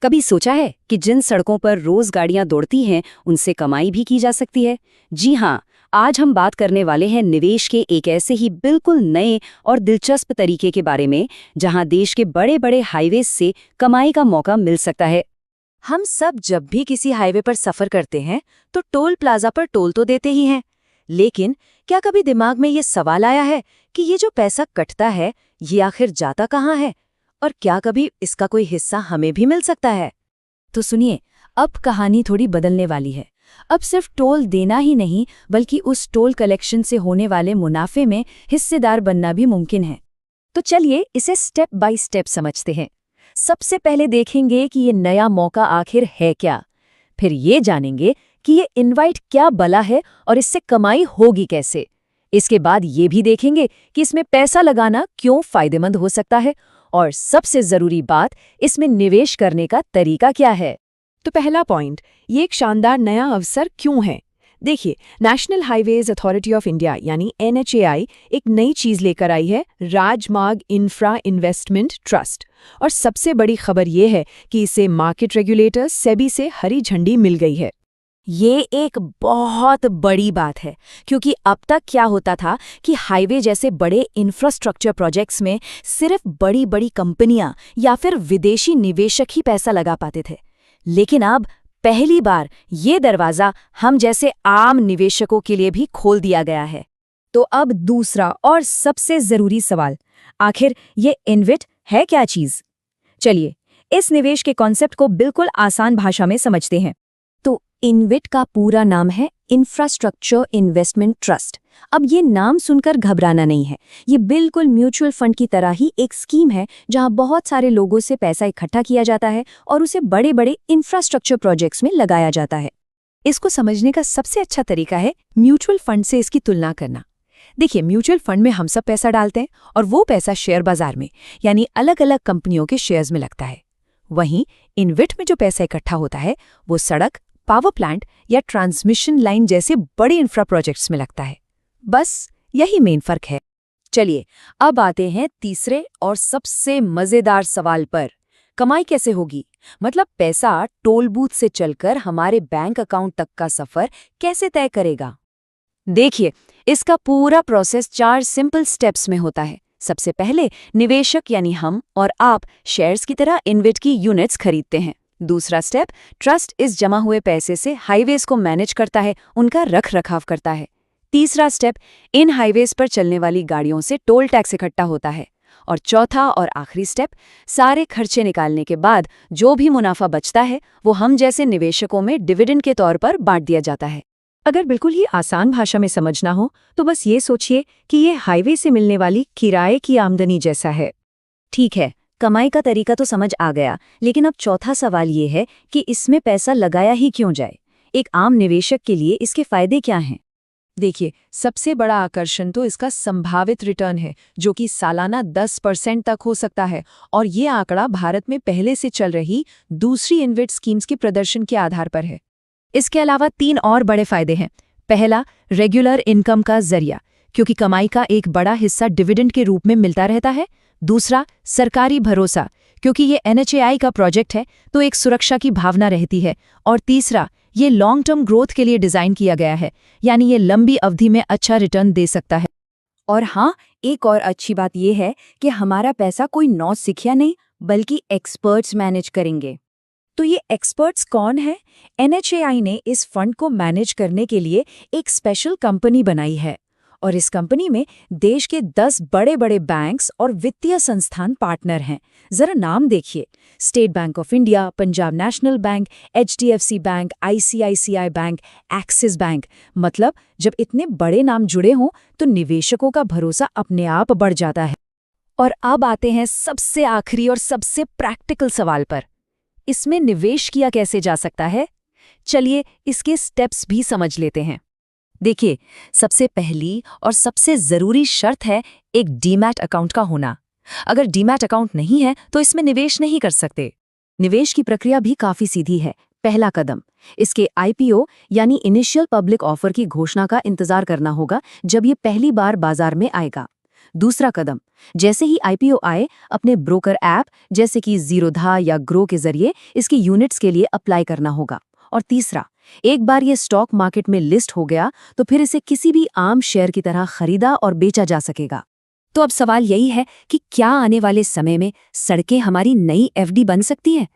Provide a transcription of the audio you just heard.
कभी सोचा है कि जिन सड़कों पर रोज गाड़ियां दौड़ती हैं उनसे कमाई भी की जा सकती है? जी हाँ, आज हम बात करने वाले हैं निवेश के एक ऐसे ही बिल्कुल नए और दिलचस्प तरीके के बारे में जहां देश के बड़े बड़े हाईवे से कमाई का मौका मिल सकता है। हम सब जब भी किसी हाईवे पर सफर करते हैं तो टोल प्लाजा पर टोल तो देते ही हैं, लेकिन क्या कभी दिमाग में ये सवाल आया है कि ये जो पैसा कटता है ये आखिर जाता कहाँ है, और क्या कभी इसका कोई हिस्सा हमें भी मिल सकता है? तो सुनिए, अब कहानी थोड़ी बदलने वाली है। अब सिर्फ टोल देना ही नहीं बल्कि उस टोल कलेक्शन से होने वाले मुनाफे में हिस्सेदार बनना भी मुमकिन है। तो चलिए इसे स्टेप बाय स्टेप समझते हैं। सबसे पहले देखेंगे कि ये नया मौका आखिर है क्या। फिर ये जानेंगे कि ये इनवाइट क्या बला है और इससे कमाई होगी कैसे। इसके बाद ये भी देखेंगे कि इसमें पैसा लगाना क्यों फायदेमंद हो सकता है, और सबसे जरूरी बात, इसमें निवेश करने का तरीका क्या है। तो पहला पॉइंट, ये एक शानदार नया अवसर क्यों है। देखिए, national highways authority of India यानी NHAI एक नई चीज लेकर आई है, राजमार्ग इंफ्रा इन्वेस्टमेंट ट्रस्ट। और सबसे बड़ी खबर ये है कि इसे मार्केट रेगुलेटर सेबी से हरी झंडी मिल गई है। ये एक बहुत बड़ी बात है, क्योंकि अब तक क्या होता था कि हाईवे जैसे बड़े इंफ्रास्ट्रक्चर प्रोजेक्ट्स में सिर्फ बड़ी बड़ी कंपनियां या फिर विदेशी निवेशक ही पैसा लगा पाते थे। लेकिन अब पहली बार ये दरवाज़ा हम जैसे आम निवेशकों के लिए भी खोल दिया गया है। तो अब दूसरा और सबसे जरूरी सवाल, आखिर ये इनविट है क्या चीज? चलिए इस निवेश के कॉन्सेप्ट को बिल्कुल आसान भाषा में समझते हैं। तो इनविट का पूरा नाम है इंफ्रास्ट्रक्चर इन्वेस्टमेंट ट्रस्ट। अब ये नाम सुनकर घबराना नहीं है, ये बिल्कुल म्यूचुअल फंड की तरह ही एक स्कीम है जहां बहुत सारे लोगों से पैसा इकट्ठा किया जाता है और उसे बड़े बड़े इंफ्रास्ट्रक्चर प्रोजेक्ट्स में लगाया जाता है। इसको समझने का सबसे अच्छा तरीका है म्यूचुअल फंड से इसकी तुलना करना। देखिए, म्यूचुअल फंड में हम सब पैसा डालते हैं और वो पैसा शेयर बाजार में यानी अलग अलग कंपनियों के शेयर्स में लगता है। वहीं इनविट में जो पैसा इकट्ठा होता है वो सड़क, पावर प्लांट या ट्रांसमिशन लाइन जैसे बड़े इंफ्रा प्रोजेक्ट्स में लगता है। बस यही मेन फर्क है। चलिए अब आते हैं तीसरे और सबसे मजेदार सवाल पर, कमाई कैसे होगी। मतलब पैसा टोल बूथ से चलकर हमारे बैंक अकाउंट तक का सफर कैसे तय करेगा। देखिए, इसका पूरा प्रोसेस 4 सिंपल स्टेप्स में होता है। सबसे पहले निवेशक यानी हम और आप शेयर्स की तरह इनविट की यूनिट्स खरीदते हैं। दूसरा स्टेप, ट्रस्ट इस जमा हुए पैसे से हाईवेज को मैनेज करता है, उनका रख रखाव करता है। तीसरा स्टेप, इन हाईवेज पर चलने वाली गाड़ियों से टोल टैक्स इकट्ठा होता है। और चौथा और आखिरी स्टेप, सारे खर्चे निकालने के बाद जो भी मुनाफा बचता है वो हम जैसे निवेशकों में डिविडेंड के तौर पर बांट दिया जाता है। अगर बिल्कुल ही आसान भाषा में समझना हो तो बस ये सोचिए कि ये हाईवे से मिलने वाली किराए की आमदनी जैसा है। ठीक है, कमाई का तरीका तो समझ आ गया, लेकिन अब चौथा सवाल ये है कि इसमें पैसा लगाया ही क्यों जाए। एक आम निवेशक के लिए इसके फायदे क्या हैं? देखिए, सबसे बड़ा आकर्षण तो इसका संभावित रिटर्न है, जो कि सालाना 10% तक हो सकता है। और ये आंकड़ा भारत में पहले से चल रही दूसरी इनविट स्कीम्स के प्रदर्शन के आधार पर है। इसके अलावा 3 और बड़े फायदे हैं। पहला, रेगुलर इनकम का जरिया, क्योंकि कमाई का एक बड़ा हिस्सा डिविडेंड के रूप में मिलता रहता है। दूसरा, सरकारी भरोसा, क्योंकि ये NHAI का प्रोजेक्ट है तो एक सुरक्षा की भावना रहती है। और तीसरा, ये लॉन्ग टर्म ग्रोथ के लिए डिज़ाइन किया गया है, यानी ये लंबी अवधि में अच्छा रिटर्न दे सकता है। और हाँ, एक और अच्छी बात यह है कि हमारा पैसा कोई नौसिखिया नहीं बल्कि एक्सपर्ट्स मैनेज करेंगे। तो ये एक्सपर्ट्स कौन है? NHAI ने इस फंड को मैनेज करने के लिए एक स्पेशल कंपनी बनाई है, और इस कंपनी में देश के 10 बड़े बड़े बैंक्स और वित्तीय संस्थान पार्टनर हैं। जरा नाम देखिए, state bank of India, Punjab national bank, HDFC bank, ICICI bank, axis bank. मतलब जब इतने बड़े नाम जुड़े हों तो निवेशकों का भरोसा अपने आप बढ़ जाता है। और अब आते हैं सबसे आखिरी और सबसे प्रैक्टिकल सवाल पर, इसमें निवेश किया कैसे जा सकता है। चलिए इसके स्टेप्स भी समझ लेते हैं। देखिए, सबसे पहली और सबसे जरूरी शर्त है एक डीमैट अकाउंट का होना। अगर डीमैट अकाउंट नहीं है तो इसमें निवेश नहीं कर सकते। निवेश की प्रक्रिया भी काफी सीधी है। पहला कदम, इसके IPO यानी इनिशियल पब्लिक ऑफर की घोषणा का इंतजार करना होगा, जब ये पहली बार बाजार में आएगा। दूसरा कदम, जैसे ही आईपीओ आए, अपने ब्रोकर ऐप जैसे कि जीरोधा या ग्रो के जरिए इसके यूनिट्स के लिए अप्लाई करना होगा। और तीसरा, एक बार ये स्टॉक मार्केट में लिस्ट हो गया तो फिर इसे किसी भी आम शेयर की तरह खरीदा और बेचा जा सकेगा। तो अब सवाल यही है कि क्या आने वाले समय में सड़कें हमारी नई एफडी बन सकती हैं?